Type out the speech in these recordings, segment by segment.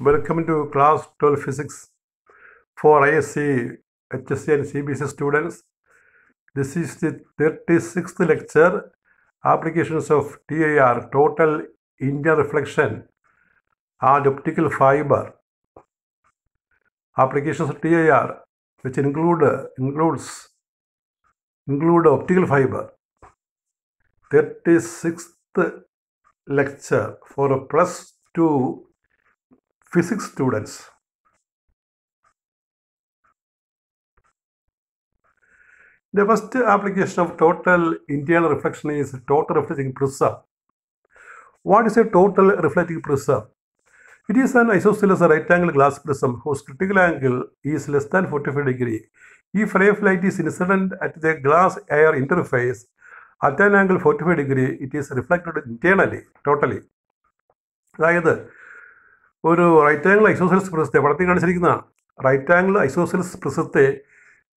Welcome to class 12 physics for ISC, HSC and CBSE students. This is the 36th lecture, applications of TIR, total Indian reflection and optical fiber. Applications of TIR, which include optical fiber. 36th lecture for a plus 2 physics students. The first application of total internal reflection is total reflecting prism. What is a total reflecting prism? It is an isosceles right-angle glass prism whose critical angle is less than 45 degrees. If ray of light is incident at the glass-air interface at an angle 45 degree, it is reflected internally, totally. അതായത് ഒരു right angle isosceles പ്രിസത്തെ പടത്തിൽ കാണിച്ചിരിക്കുന്നതാണ്. Right angle isosceles പ്രിസത്തെ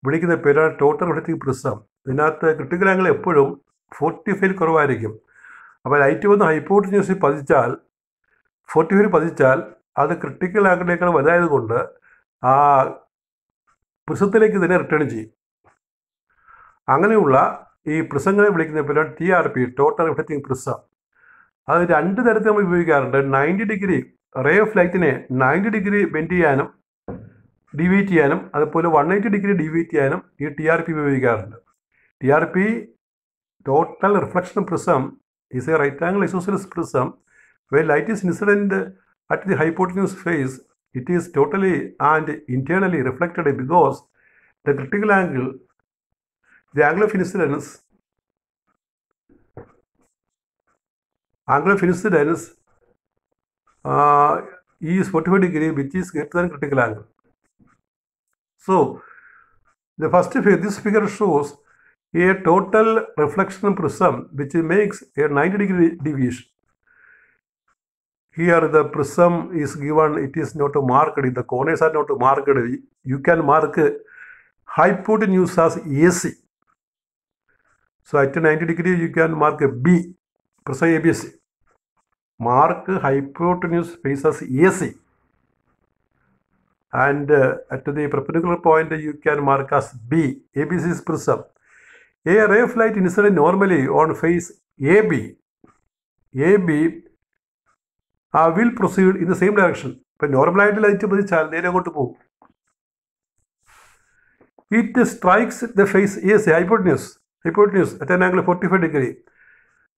വിളിക്കുന്ന പേരാണ് total reflecting prism. ഇതിനകത്ത് critical angle എപ്പോഴും 45 കുറവായിരിക്കും. അപ്പോൾ light വന്ന് ഹൈപ്പോട്ടന്യൂസിൽ പതിച്ചാൽ 45 പതിച്ചാൽ അത് ക്രിട്ടിക്കൽ ആംഗിളിനേക്കാൾ വലുതായതുകൊണ്ട് ആ പ്രിസത്തിലേക്ക് തന്നെ റിട്ടേൺ ചെയ്യും. അങ്ങനെയുള്ള ഈ പ്രിസങ്ങളെ വിളിക്കുന്ന പേരാണ് TRP, ടോട്ടൽ റിഫ്ലക്റ്റിംഗ് പ്രിസം. അത് രണ്ട് തരത്തിൽ നമ്മൾ ഉപയോഗിക്കാറുണ്ട്. 90 ഡിഗ്രി റേ ഓഫ് ലൈറ്റിനെ 90 ഡിഗ്രി ബെൻഡ് ചെയ്യാനും ഡീവിയേറ്റ് ചെയ്യാനും അതുപോലെ 180 ഡിഗ്രി ഡീവിയേറ്റ് ചെയ്യാനും ഈ TRP ഉപയോഗിക്കാറുണ്ട്. TRP, total reflection prism, is a right angle isosceles prism where light is incident at the hypotenuse phase. It is totally and internally reflected because the critical angle, the angle of incidence is 45 degree, which is greater than critical angle. So the first figure, this figure shows a total reflection prism which makes a 90 degree deviation. Here the prism is given, it is not marked, the corners are not marked. You can mark hypotenuse as AC. So at 90 degree you can mark a B, prism ABC. Mark hypotenuse face as AC. And at the perpendicular point you can mark as B, ABC is prism. A ray of light incident normally on face AB will proceed in the same direction. But normal light it strikes the face AC, hypotenuse at an angle of 45 degree.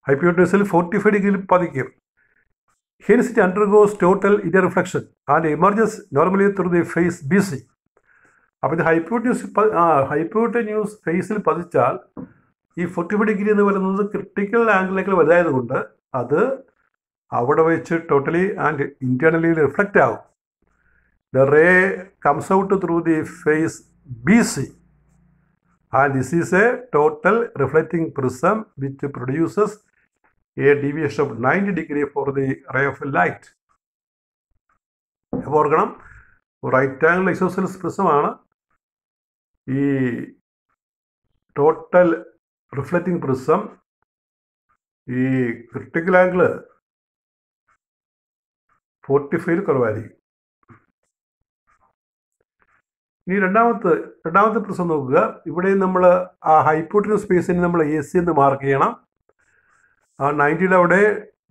Hypotenuse 45 degree. Hence it undergoes total inner reflection and emerges normally through the face BC. അപ്പോൾ ഇത് hypotenuse ഫേസിൽ പതിച്ചാൽ ഈ 45 degree എന്ന് പറയുന്നത് critical ആംഗിളിലേക്ക് വലുതായതുകൊണ്ട് അത് അവിടെ വെച്ച് totally and internally reflect ആകും. The ray comes out through the face BC and this is a total reflecting prism which produces a deviation of 90 degree for the ray of light. അപ്പോൾ ഓർക്കണം, right angle isosceles പ്രിസമാണ് ഈ total reflecting prism. ഈ critical angle 45 കുറവായിരിക്കും. ഇനി രണ്ടാമത്തെ prism നോക്കുക. ഇവിടെ നമ്മൾ ആ ഹൈപ്പോട്ടന്യൂസ് സ്പേസിന് നമ്മൾ AC എന്ന് മാർക്ക് ചെയ്യണം. ആ 90യുടെ അവിടെ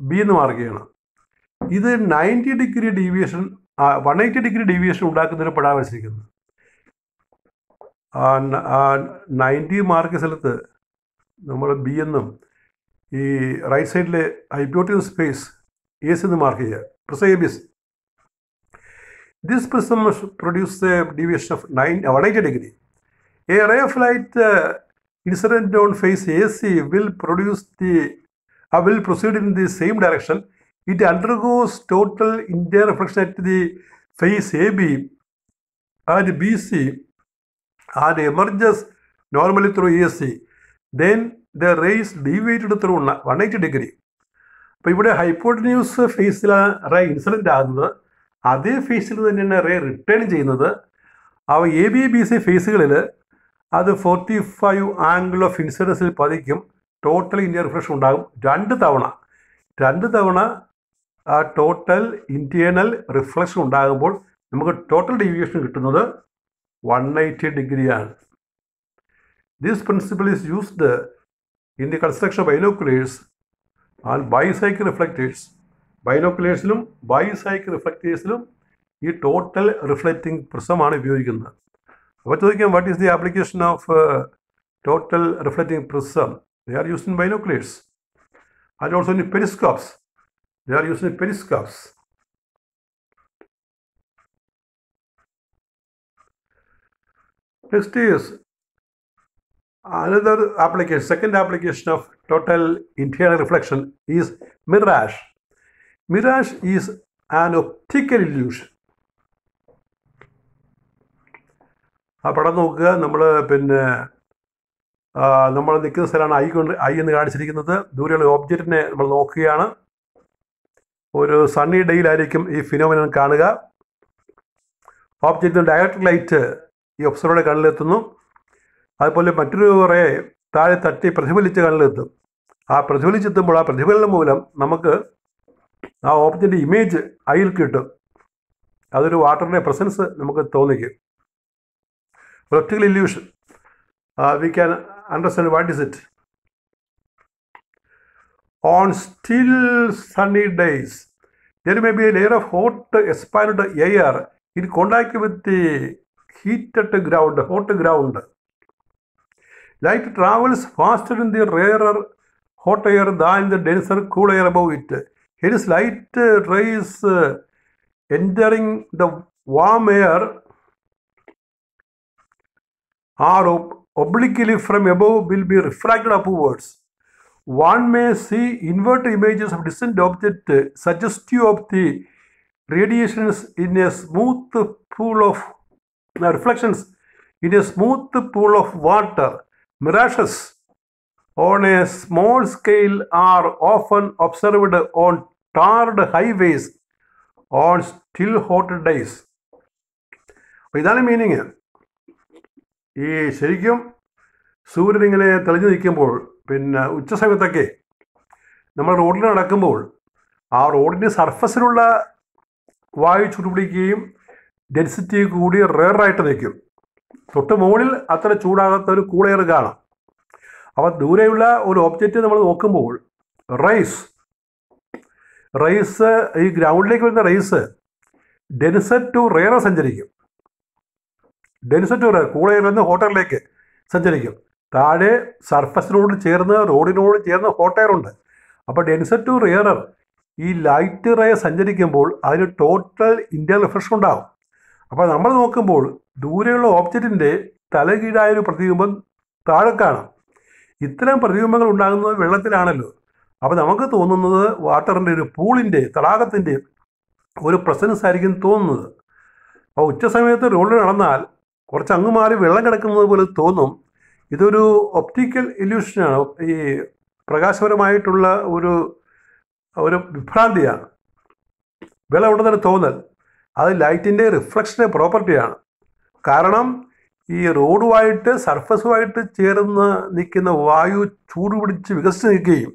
B എന്ന് മാർക്ക് ചെയ്യണം. ഇത് 90 ഡിഗ്രി ഡീവിയേഷൻ 180 ഡിഗ്രി ഡീവിയേഷൻ ഉണ്ടാക്കുന്നതിന് പെടാൻ വെച്ചിരിക്കുന്നത്. 90 മാർക്ക് സ്ഥലത്ത് നമ്മൾ B എന്നും ഈ റൈറ്റ് സൈഡിലെ ഹൈപ്പോട്ടന്യൂസ് സ്പേസ് AC എന്ന് മാർക്ക് ചെയ്യുക. Prism ABC. This prism produces a deviation of 180 degree. A ray of light incident on face AC will proceed in the same direction. It undergoes total interior reflection at the face AB and BC and emerges normally through AC. Then the ray is deviated through 180 degree. അപ്പോൾ ഇവിടെ hypotenuse ഫേസിലാണ് ray incident ആകുന്നത്. അതേ ഫേസിൽ തന്നെയാണ് ray return ചെയ്യുന്നത്. അവ AB BC ഫേസുകളിൽ അത് 45 ആംഗിൾ ഓഫ് ഇൻസിഡൻസിൽ പതിക്കും. ടോട്ടൽ ഇന്ത്യൻ റിഫ്ലക്ഷൻ ഉണ്ടാകും രണ്ട് തവണ ആ ടോട്ടൽ ഇൻറ്റേർണൽ റിഫ്ലക്ഷൻ ഉണ്ടാകുമ്പോൾ നമുക്ക് ടോട്ടൽ ഡീവിയേഷൻ കിട്ടുന്നത് 180 ഡിഗ്രിയാണ്. This principle is used in the construction of binoculars and bicycle reflectors. ബൈനോക്കുലേഴ്സിലും ബൈസൈക്കിൾ റിഫ്ലക്റ്റേഴ്സിലും ഈ ടോട്ടൽ റിഫ്ലക്റ്റിംഗ് പ്രിസമാണ് ഉപയോഗിക്കുന്നത്. അപ്പോൾ ചോദിക്കാം, what is the application of total reflecting prism? They are used in binoculars and also in periscopes. They are used in periscopes. Next is another application. Second application of total internal reflection is mirage. Mirage is an optical illusion. ആ പടം നോക്കുക. നമ്മൾ നിൽക്കുന്ന സ്ഥലമാണ് I എന്ന് കാണിച്ചിരിക്കുന്നത്. ദൂരെയുള്ള ഓബ്ജക്റ്റിനെ നമ്മൾ നോക്കുകയാണ്. ഒരു സണ്ണി ഡേയിലായിരിക്കും ഈ ഫിനോമിനൻ കാണുക. ഓബ്ജക്റ്റിന് ഡയറക്റ്റ് ലൈറ്റ് ഈ ഒബ്സർവറുടെ കണ്ണിലെത്തുന്നു. അതുപോലെ മറ്റൊരു റേ താഴെ തട്ടി പ്രതിഫലിച്ച് കണ്ണിലെത്തും. ആ പ്രതിഫലിച്ചെത്തുമ്പോൾ ആ പ്രതിഫലനം മൂലം നമുക്ക് ആ ഓബ്ജക്റ്റിൻ്റെ ഇമേജ് ഐയിൽ കിട്ടും. അതൊരു വാട്ടറിൻ്റെ പ്രസൻസ് നമുക്ക് തോന്നിക്കും. Optical illusion. We can understand what is it. On still sunny days, there may be a layer of hot expanded air in contact with the heated ground, hot ground. Light travels faster in the rarer hot air than the denser cool air above it. Hence, light rays entering the warm air are obliquely from above will be refracted upwards. One may see inverted images of distant object suggestive of the radiations in a smooth pool of reflections in a smooth pool of water. Mirages on a small scale are often observed on tarred highways on still hot days. ഇതാണ് meaning. ഈ ശരിക്കും സൂര്യൻ ഇങ്ങനെ തെളിഞ്ഞു നിൽക്കുമ്പോൾ ഉച്ച സമയത്തൊക്കെ നമ്മൾ റോഡിൽ നടക്കുമ്പോൾ ആ റോഡിൻ്റെ സർഫസിലുള്ള വായു ചൂടുപിടിക്കുകയും ഡെൻസിറ്റി കൂടി റെയറായിട്ട് നിൽക്കും. തൊട്ട് മുകളിൽ അത്ര ചൂടാകാത്ത ഒരു കൂൾ എയർ കാണാം. അപ്പോൾ ദൂരെയുള്ള ഒരു ഒബ്ജക്റ്റ് നമ്മൾ നോക്കുമ്പോൾ റേസ് ഈ ഗ്രൗണ്ടിലേക്ക് വരുന്ന റേസ് ഡെൻസർ ടു റെയർ സഞ്ചരിക്കും. ഡെൻസർ ടു റെയർ കൂൾ എയറിൽ നിന്ന് ഹോട്ട് എയറിലേക്ക് സഞ്ചരിക്കും. താഴെ സർഫസിനോട് ചേർന്ന് റോഡിനോട് ചേർന്ന് ഹോട്ട് എയർ ഉണ്ട്. അപ്പോൾ ഡെൻസർ ടു റെയറർ ഈ ലൈറ്റ് റേ സഞ്ചരിക്കുമ്പോൾ അതിന് ടോട്ടൽ ഇന്റേണൽ റിഫ്ലക്ഷൻ ഉണ്ടാകും. അപ്പോൾ നമ്മൾ നോക്കുമ്പോൾ ദൂരെയുള്ള ഓബ്ജക്റ്റിൻ്റെ തലകീഴായൊരു പ്രതിബിംബം താഴെ കാണാം. ഇത്തരം പ്രതിബിംബങ്ങൾ ഉണ്ടാകുന്നത് വെള്ളത്തിലാണല്ലോ. അപ്പോൾ നമുക്ക് തോന്നുന്നത് വാട്ടറിൻ്റെ ഒരു പൂളിൻ്റെ തടാകത്തിൻ്റെ ഒരു പ്രസൻസ് ആയിരിക്കും തോന്നുന്നത്. അപ്പോൾ ഉച്ച സമയത്ത് റോഡിൽ നടന്നാൽ കുറച്ച് അങ്ങ് മാറി വെള്ളം കിടക്കുന്നത് പോലെ തോന്നും. ഇതൊരു ഒപ്റ്റിക്കൽ ഇല്യൂഷനാണ്. ഈ പ്രകാശപരമായിട്ടുള്ള ഒരു വിഭ്രാന്തിയാണ്. വെള്ളം ഉണ്ടെന്നൊരു തോന്നൽ. അത് ലൈറ്റിൻ്റെ റിഫ്ലക്ഷൻ്റെ പ്രോപ്പർട്ടിയാണ്. കാരണം ഈ റോഡുമായിട്ട് സർഫസുമായിട്ട് ചേർന്ന് നിൽക്കുന്ന വായു ചൂട് പിടിച്ച് വികസിച്ച് നിൽക്കുകയും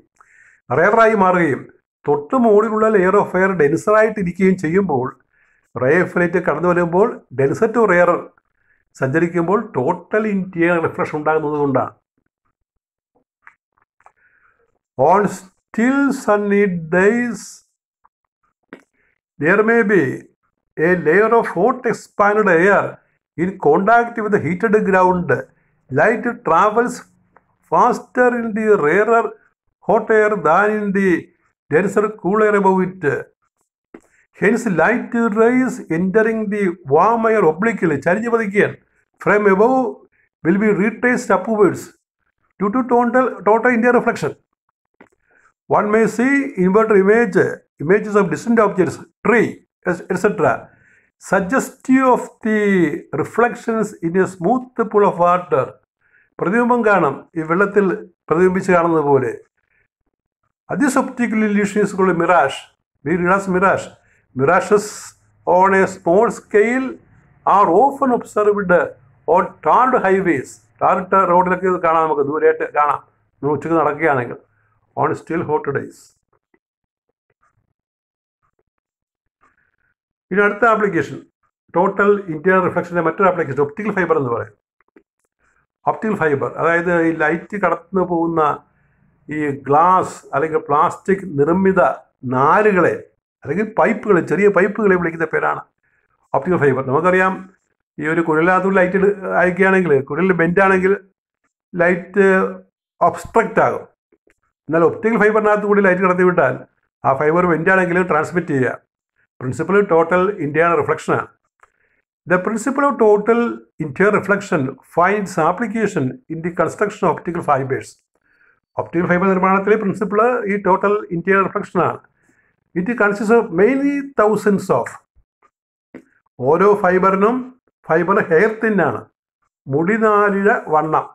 റെയറായി മാറുകയും തൊട്ട് മുകളിലുള്ള ലെയർ ഓഫ് എയർ ഡെൻസറായിട്ട് ഇരിക്കുകയും ചെയ്യുമ്പോൾ റേ ഓഫ് ലൈറ്റ് കടന്നു വരുമ്പോൾ ഡെൻസർ ടു റെയർ സഞ്ചരിക്കുമ്പോൾ ടോട്ടൽ ഇന്റേണൽ റിഫ്ലക്ഷൻ ഉണ്ടാകുന്നത് കൊണ്ടാണ്. On still sunny days, there may be a layer of hot expanded air in contact with the heated ground. Light travels faster in the rarer hot air than in the denser cool air above it. Hence, light rays entering the warm air obliquely ചരിഞ്ഞു പതിക്കുകയാണ് from above will be retraced upwards due to total internal reflection. One may see inverted images of distant objects, tree, etc., suggestive of the reflections in a smooth pool of water. പ്രതിബിംബം കാണാം ഈ വെള്ളത്തിൽ പ്രതിബിംബിച്ച് കാണുന്നത് പോലെ. This optical illusion is called mirage. Mirage. Mirages on a small scale are often observed on tarred highways. ടാറിട്ട റോഡിലൊക്കെ ഇത് കാണാം, നമുക്ക് ദൂരെയായിട്ട് കാണാം ഉച്ചയ്ക്ക് നടക്കുകയാണെങ്കിൽ. On still hot days. ഇനി അടുത്ത ആപ്ലിക്കേഷൻ ടോട്ടൽ ഇന്റേണൽ റിഫ്ലക്ഷൻ്റെ മറ്റൊരു ആപ്ലിക്കേഷൻ ഒപ്റ്റിക്കൽ ഫൈബർ എന്ന് പറയും. ഒപ്റ്റിക്കൽ ഫൈബർ അതായത് ഈ ലൈറ്റ് കടന്നു പോകുന്ന ഈ ഗ്ലാസ് അല്ലെങ്കിൽ പ്ലാസ്റ്റിക് നിർമ്മിത നാരുകളെ അല്ലെങ്കിൽ പൈപ്പുകൾ, ചെറിയ പൈപ്പുകളെ വിളിക്കുന്ന പേരാണ് ഒപ്റ്റിക്കൽ ഫൈബർ. നമുക്കറിയാം ഈ ഒരു കുഴലിനകത്ത് ലൈറ്റ് അയക്കുകയാണെങ്കിൽ കുഴലിൽ ബെൻഡാണെങ്കിൽ ലൈറ്റ് ഒബ്സ്ട്രക്റ്റ് ആകും. എന്നാൽ ഒപ്റ്റിക്കൽ ഫൈബറിനകത്ത് കൂടി ലൈറ്റ് കടത്തി വിട്ടാൽ ആ ഫൈബർ ബെൻഡാണെങ്കിലും ട്രാൻസ്മിറ്റ് ചെയ്യുക. പ്രിൻസിപ്പിൾ ടോട്ടൽ ഇന്റേണൽ റിഫ്ലക്ഷനാണ്. The principle of total internal reflection finds application in the construction of optical fibers. Optical fiber നിർമ്മാണത്തിലെ പ്രിൻസിപ്പിൾ ഈ ടോട്ടൽ ഇന്റേണൽ റിഫ്ലക്ഷൻ ആണ്. It consist of mainly thousands of, ഓരോ ഫൈബറിനും fibre hair തിന്നാണ്, മുടിനാലിഴ വണ്ണം,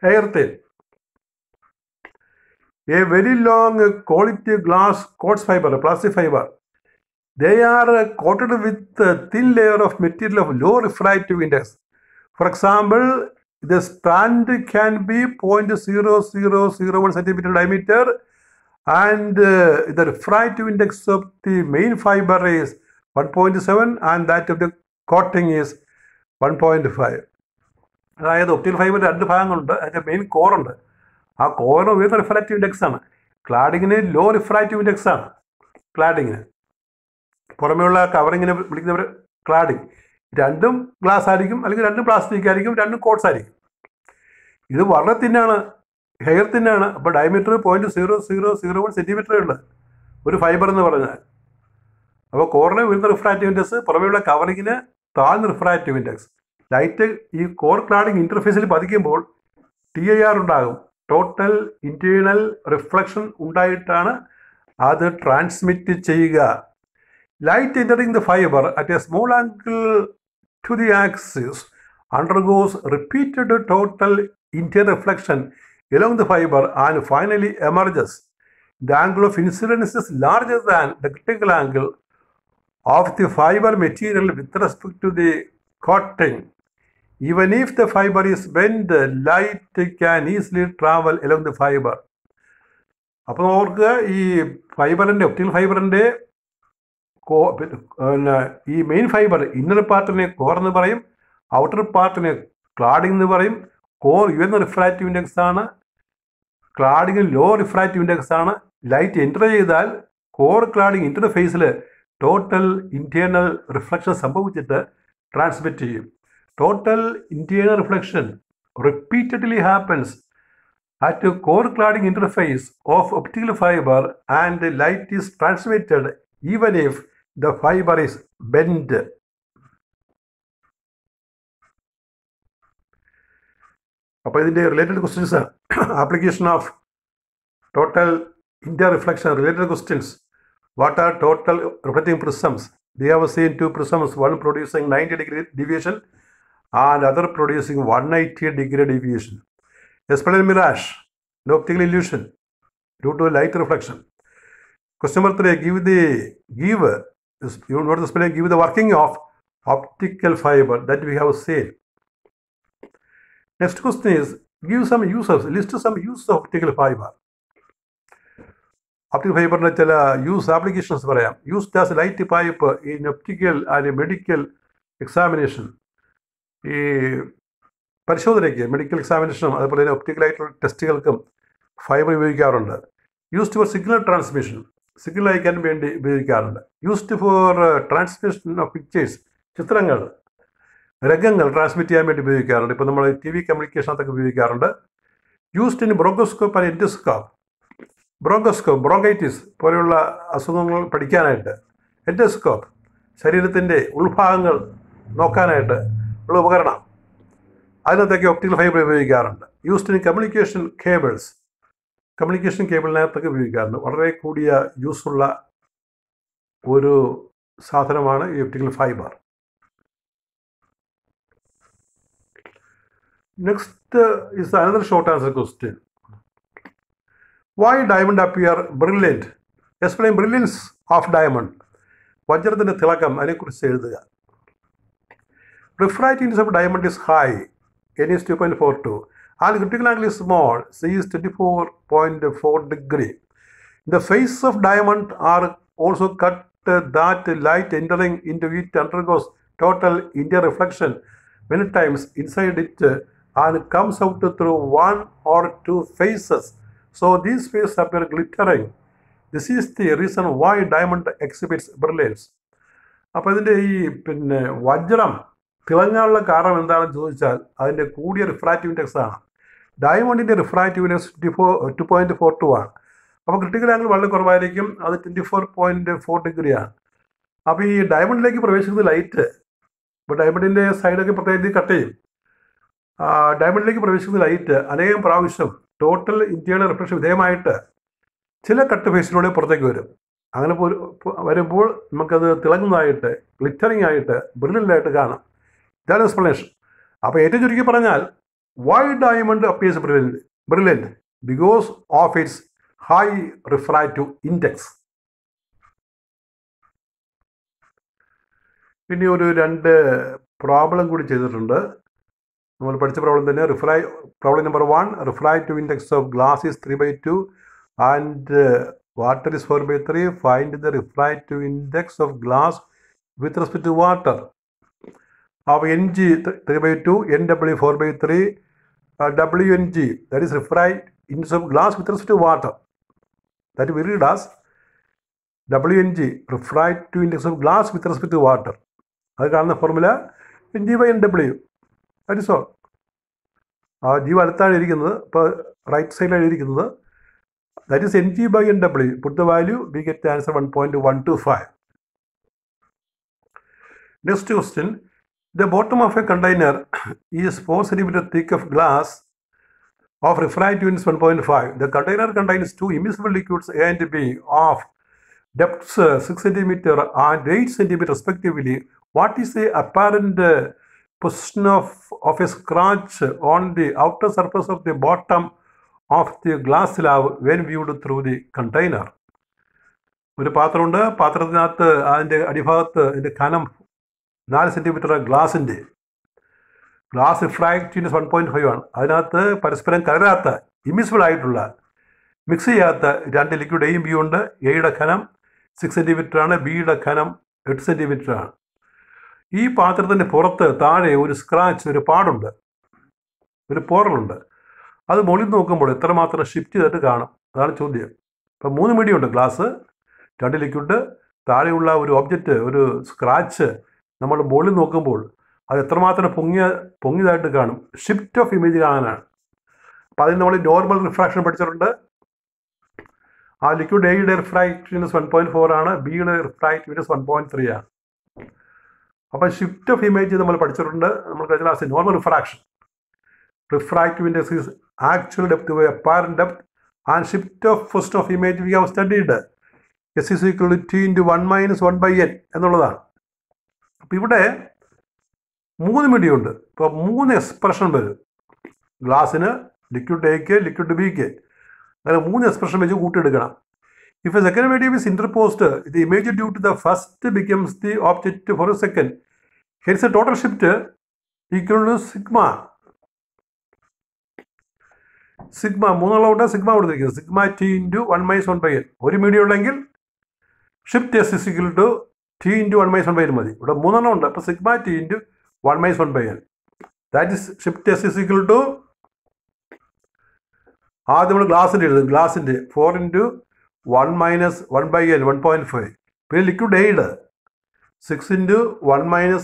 hair thin. A very long quality glass coats fibre, plastic fibre. They are coated with a thin layer of material of low refractive index. For example, the strand can be 0.0001 centimeter diameter and the refractive index of the main fiber is 1.7 and that of the coating is 1.5. അതായത് optical fibre രണ്ട് ഭാഗങ്ങളുണ്ട്. അതിൻ്റെ main കോറുണ്ട്. ആ കോറിന് ഉയർന്ന refractive index ആണ്. ക്ലാഡിങ്ങിന് law refractive index ആണ്. ക്ലാഡിങ്ങിന് പുറമെയുള്ള കവറിങ്ങിനെ വിളിക്കുന്നവർ cladding. രണ്ടും ഗ്ലാസ് ആയിരിക്കും, അല്ലെങ്കിൽ രണ്ടും പ്ലാസ്റ്റിക് ആയിരിക്കും, രണ്ടും കോട്ട്സ് ആയിരിക്കും. ഇത് വളരെ തിന്നാണ്, ഹെയർ തിന്നാണ്. അപ്പോൾ ഡയമീറ്റർ 0.0001 സെൻറ്റിമീറ്ററേ ഉള്ളൂ ഒരു ഫൈബർ എന്ന് പറഞ്ഞാൽ. അപ്പോൾ കോറിന് ഉയർന്ന റിഫ്രാക്റ്റീവ് ഇൻഡെക്സ്, പുറമെയുള്ള കവറിങ്ങിന് താഴ്ന്ന റിഫ്രാക്റ്റീവ് ഇൻഡെക്സ്. ലൈറ്റ് ഈ കോർ ക്ലാഡിങ് ഇൻ്റർഫേസിൽ പതിക്കുമ്പോൾ TIR ഉണ്ടാകും, ടോട്ടൽ ഇന്റേണൽ റിഫ്ലക്ഷൻ ഉണ്ടായിട്ടാണ് അത് ട്രാൻസ്മിറ്റ് ചെയ്യുക. Light entering the fiber at a small angle to the axis undergoes repeated total internal reflection along the fiber and finally emerges. The angle of incidence is larger than the critical angle of the fiber material with respect to the coating. Even if the fiber is bent, light can easily travel along the fiber. അപ്പോൾ നമുക്ക് ഈ ഫൈബറിൻ്റെ optical ഫൈബറിൻ്റെ ഈ main fibre inner പാർട്ടിനെ core എന്ന് പറയും, outer പാർട്ടിനെ cladding എന്ന് പറയും. കോർ ഉയർന്ന റിഫ്രാക്റ്റീവ് ഇൻഡെക്സ് ആണ്, ക്ലാഡിംഗ് ലോ റിഫ്രാക്റ്റീവ് ഇൻഡെക്സ് ആണ്. ലൈറ്റ് എൻ്റർ ചെയ്താൽ കോർ ക്ലാഡിംഗ് ഇൻ്റർഫേസിൽ ടോട്ടൽ ഇന്റേണൽ റിഫ്ലക്ഷൻ സംഭവിച്ചിട്ട് ട്രാൻസ്മിറ്റ് ചെയ്യും. Total internal reflection repeatedly happens at core cladding interface of optical fibre and light is transmitted even if the fiber is bent. അപ്പോൾ ഇതിൻ്റെ related questions application of total ഇന്റർ reflection related questions. What are total reflecting prisms? They have seen two prisms, one producing 90-degree deviation and other producing 180-degree deviation. Explain mirage, the optical illusion due to light reflection. Question number 3, give the working of optical fiber that we have seen. Next question is, give some uses, list some uses of optical fiber. Optical fiber ന്റെ ചില use applications പറയാം. Used as light pipe in optical and medical examination. ഈ പരിശോധനയ്ക്ക് medical എക്സാമിനേഷനും അതുപോലെ തന്നെ ഒപ്റ്റിക്കലായിട്ടുള്ള ടെസ്റ്റുകൾക്കും fibre ഉപയോഗിക്കാറുണ്ട്. Used for signal transmission, signal അയക്കാൻ വേണ്ടി ഉപയോഗിക്കാറുണ്ട്. Used for transmission of pictures, ചിത്രങ്ങൾ, രംഗങ്ങൾ ട്രാൻസ്മിറ്റ് ചെയ്യാൻ വേണ്ടി ഉപയോഗിക്കാറുണ്ട്. ഇപ്പോൾ നമ്മൾ TV കമ്മ്യൂണിക്കേഷനകത്തൊക്കെ ഉപയോഗിക്കാറുണ്ട്. Used in bronchoscope and endoscope. Bronchoscope, bronchitis പോലെയുള്ള അസുഖങ്ങൾ പഠിക്കാനായിട്ട്. എൻഡോസ്കോപ്പ്, ശരീരത്തിൻ്റെ ഉൾഭാഗങ്ങൾ നോക്കാനായിട്ട് ഉള്ള ഉപകരണം. അതിനകത്തൊക്കെ ഒപ്റ്റിക്കൽ ഫൈബർ ഉപയോഗിക്കാറുണ്ട്. Used in communication cables, communication കേബിളിനകത്തൊക്കെ ഉപയോഗിക്കാറുണ്ട്. വളരെ കൂടിയ യൂസുള്ള ഒരു സാധനമാണ് ഈ optical fibre. Next is another short answer question. Why diamond appear brilliant? Explain brilliance of diamond. വജ്രത്തിൻ്റെ തിളക്കം, അതിനെക്കുറിച്ച് എഴുതുക. Refractive index of diamond is high, N is 2.42, and critical angle is small, C is 24.4 degree. The face of diamond are also cut that light entering into it undergoes total India reflection many times inside it and comes out through one or two phases. So these phases appear glittering. This is the reason why diamond exhibits brilliance. അപ്പോൾ ഇതിൻ്റെ ഈ വജ്രം തിളങ്ങാനുള്ള കാരണം എന്താണെന്ന് ചോദിച്ചാൽ അതിൻ്റെ കൂടിയ refractive index ആണ്. ഡയമണ്ടിൻ്റെ റിഫ്രാക്റ്റീവ് ഇൻഡെക്സ് 2.42 ആണ്. അപ്പോൾ ക്രിട്ടിക്കൽ ആംഗിൾ വളരെ കുറവായിരിക്കും, അത് 24.4 ഡിഗ്രിയാണ്. അപ്പോൾ ഈ ഡയമണ്ടിലേക്ക് പ്രവേശിക്കുന്ന ലൈറ്റ്, ഇപ്പോൾ ഡയമണ്ടിൻ്റെ സൈഡൊക്കെ പ്രത്യേകിച്ച് കട്ട് ചെയ്യും, ഡയമണ്ടിലേക്ക് പ്രവേശിക്കുന്ന ലൈറ്റ് അനേകം പ്രാവശ്യം ടോട്ടൽ ഇന്ത്യയുടെ റിഫ്ലക്ഷൻ വിധേയമായിട്ട് ചില കട്ട് ഫേസിലൂടെ പുറത്തേക്ക് വരും. അങ്ങനെ വരുമ്പോൾ നമുക്കത് തിളങ്ങുന്നതായിട്ട്, ഗ്ലിറ്ററിംഗ് ആയിട്ട്, ബ്രില്യൻ്റായിട്ട് കാണാം. ഇതാണ് എക്സ്പ്ലനേഷൻ. അപ്പോൾ ഏറ്റവും ചുരുക്കി പറഞ്ഞാൽ why diamond appears brilliant because of its high refractive index. പിന്നെ ഒരു 2 പ്രോബ്ലം കൂടി ചെയ്തിട്ടുണ്ട്. നമ്മൾ പഠിച്ച പ്രോബ്ലം തന്നെ. Problem number 1, refractive index of glass is 3/2 and water is 4/3. Find the refractive index of glass with respect to water. Of Ng 3/2, Nw 4/3, Wng, that is refractive index of glass with respect to water. That we read as Wng, refractive index of glass with respect to water. അത് കാണുന്ന formula Ng/Nw. That is all. G വലത്താണ് ഇരിക്കുന്നത്, ഇപ്പോൾ right സൈഡിലാണ് ഇരിക്കുന്നത്. That is Ng/Nw. Put the value, we get the answer 1.125. Next question. The bottom of a container is 4 cm thick of glass of refractive index 1.5. The container contains 2 immiscible liquids A and B of depths 6 cm and 8 cm respectively. What is the apparent position of a scratch on the outer surface of the bottom of the glass slab when viewed through the container? ഒരു പാത്രമുണ്ട്, പാത്രത്തിനകത്ത് അതിൻ്റെ അടിഭാഗത്ത് അതിൻ്റെ കനം 4 centimetre ഗ്ലാസിൻ്റെ. Glass refractive 1.5 ആണ്. അതിനകത്ത് പരസ്പരം കലരാത്ത, ഇമിസിബിൾ ആയിട്ടുള്ള, മിക്സ് ചെയ്യാത്ത 2 ലിക്വിഡ് എയും ബിയും ഉണ്ട്. എയുടെ ഖനം 6 സെൻറ്റിമീറ്റർ ആണ്, ബിയുടെ ഖനം 8 സെൻറ്റിമീറ്റർ ആണ്. ഈ പാത്രത്തിൻ്റെ പുറത്ത് താഴെ ഒരു സ്ക്രാച്ച്, ഒരു പാടുണ്ട്, ഒരു പോറലുണ്ട്. അത് മുകളിൽ നോക്കുമ്പോൾ എത്രമാത്രം ഷിഫ്റ്റ് ചെയ്തിട്ട് കാണും, അതാണ് ചോദ്യം. ഇപ്പം 3 മീഡിയം ഉണ്ട്, ഗ്ലാസ്, 2 ലിക്വിഡ്, താഴെയുള്ള ഒരു ഒബ്ജക്റ്റ്, ഒരു സ്ക്രാച്ച് നമ്മൾ മുകളിൽ നോക്കുമ്പോൾ അത് എത്രമാത്രം പൊങ്ങിയതായിട്ട് കാണും. ഷിഫ്റ്റ് ഓഫ് ഇമേജ് കാണാനാണ്. അപ്പോൾ അതിന് നമ്മൾ നോർമൽ റിഫ്രാക്ഷൻ പഠിച്ചിട്ടുണ്ട്. ആ ലിക്വിഡ് എയുടെ റിഫ്രാക്റ്റീവ്നെസ് 1.4 ആണ്, ബിയുടെ റിഫ്രാക്റ്റീവ്നെസ് 1.3 ആണ്. അപ്പോൾ ഷിഫ്റ്റ് ഓഫ് ഇമേജ് നമ്മൾ പഠിച്ചിട്ടുണ്ട്. നമ്മൾ കഴിഞ്ഞ ക്ലാസ്സിൽ normal refraction, refractive index is actual depth by apparent depth, and shift of position of image we have studied. S is equal to T into 1 minus 1 by N എന്നുള്ളതാണ്. അപ്പോൾ ഇവിടെ 3 medium ഉണ്ട്. ഇപ്പോൾ 3 എക്സ്പ്രഷൻ വരും. ഗ്ലാസ്സിന് ലിക്വിഡ് എക്ക്, liquid ബിക്ക്, അങ്ങനെ 3 expression വെച്ച് കൂട്ടിയെടുക്കണം. If a second medium is interposed, the image due to the first becomes the object for a second. Hence the total shift equal to sigma. Sigma 3 sigma കൊടുത്തിരിക്കുന്നത്. Sigma T into 1 minus 1 by N. ഒരു medium ഉണ്ടെങ്കിൽ shift S is equal to T into 1 minus 1 by N മതി. ഇവിടെ 3 ഉണ്ട്. അപ്പോൾ sigma T into 1 minus 1 by N. That is shift S is equal to, ആദ്യം നമ്മൾ ഗ്ലാസിൻ്റെ എഴുതും. ഗ്ലാസിൻ്റെ 4 into 1 minus 1 by N 1.5. പിന്നെ liquid aid 6 into 1 minus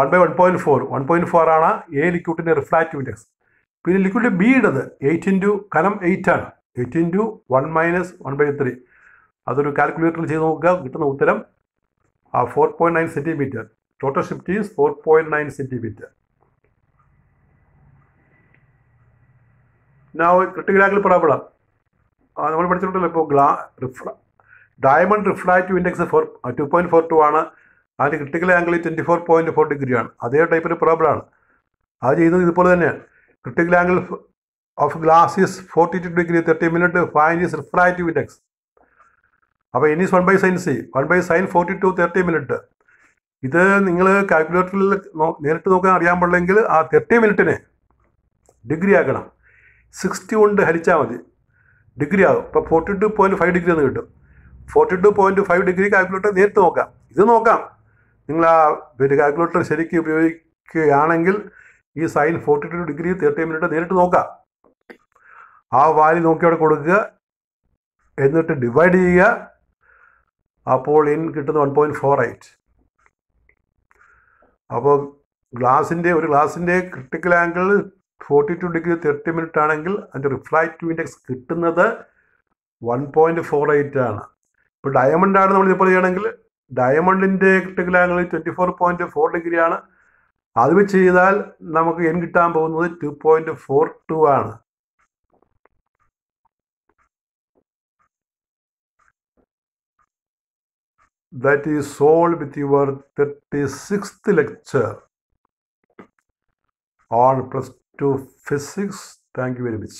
1 by 1.4. 1.4 ആണ് എ ലിക്വിഡിൻ്റെ റിഫ്രാക്റ്റീവ് ഇൻഡെക്സ്. പിന്നെ ലിക്വിഡ് ബി ഇടത് 8 into കനം 8 ആണ്. 8 into 1 minus 1/3. അതൊരു കാൽക്കുലേറ്ററിൽ ചെയ്ത് നോക്കുക, കിട്ടുന്ന ഉത്തരം 4.9 centimetre. Total shift is 4.9 centimetre. Critical angle problem നമ്മൾ പഠിച്ചിട്ടുണ്ടല്ലോ. ഇപ്പോൾ ഡയമണ്ട് റിഫ്രാക്റ്റീവ് ഇൻഡെക്സ് 2.42 ആണ്. അതിൻ്റെ ക്രിട്ടിക്കൽ ആംഗിൾ 24.4 ഡിഗ്രിയാണ്. അതേ ടൈപ്പിൽ പ്രോബ്ലം ആണ്. അത് ചെയ്യുന്നത് ഇതുപോലെ തന്നെയാണ്. Critical angle of glass is 42 degree 30 minutes. Find its refractive index. അപ്പോൾ N is 1 by sin C. 1 by sin 42 30 minutes. ഇത് നിങ്ങൾ കാൽക്കുലേറ്ററിൽ നേരിട്ട് നോക്കാൻ അറിയാൻ പാടില്ലെങ്കിൽ ആ 30 മിനിറ്റിനെ ഡിഗ്രി ആക്കണം. 60 കൊണ്ട് ഹരിച്ചാൽ മതി, ഡിഗ്രി ആകും. അപ്പോൾ 42.5 ഡിഗ്രി എന്ന് കിട്ടും. 42.5 ഡിഗ്രി കാൽക്കുലേറ്റർ നേരിട്ട് നോക്കാം. ഇത് നോക്കാം. നിങ്ങൾ ആ കാൽക്കുലേറ്റർ ശരിക്കും ഉപയോഗിക്കുകയാണെങ്കിൽ ഈ സൈൻ 42 ഡിഗ്രി 30 മിനിറ്റ് നേരിട്ട് നോക്കാം. ആ വാല്യൂ നോക്കി അവിടെ കൊടുക്കുക, എന്നിട്ട് ഡിവൈഡ് ചെയ്യുക. അപ്പോൾ കിട്ടുന്ന 1.48. അപ്പോൾ ഒരു ഗ്ലാസിൻ്റെ ക്രിട്ടിക്കൽ ആംഗിൾ 42 ഡിഗ്രി 30 മിനിറ്റ് ആണെങ്കിൽ അതിൻ്റെ റിഫ്രാക്റ്റീവ് ഇൻഡെക്സ് കിട്ടുന്നത് 1.48 ആണ്. ഇപ്പോൾ ഡയമണ്ടാണ് നമ്മൾ ഇതുപോലെ ചെയ്യണമെങ്കിൽ ഡയമണ്ടിൻ്റെ ക്രിട്ടിക്കൽ ആംഗിൾ 24.4 ഡിഗ്രി ആണ്. അത് വെച്ച് ചെയ്താൽ നമുക്ക് കിട്ടാൻ പോകുന്നത് 2.42 ആണ്. That is solved with your 36th lecture on +2 physics. Thank you very much.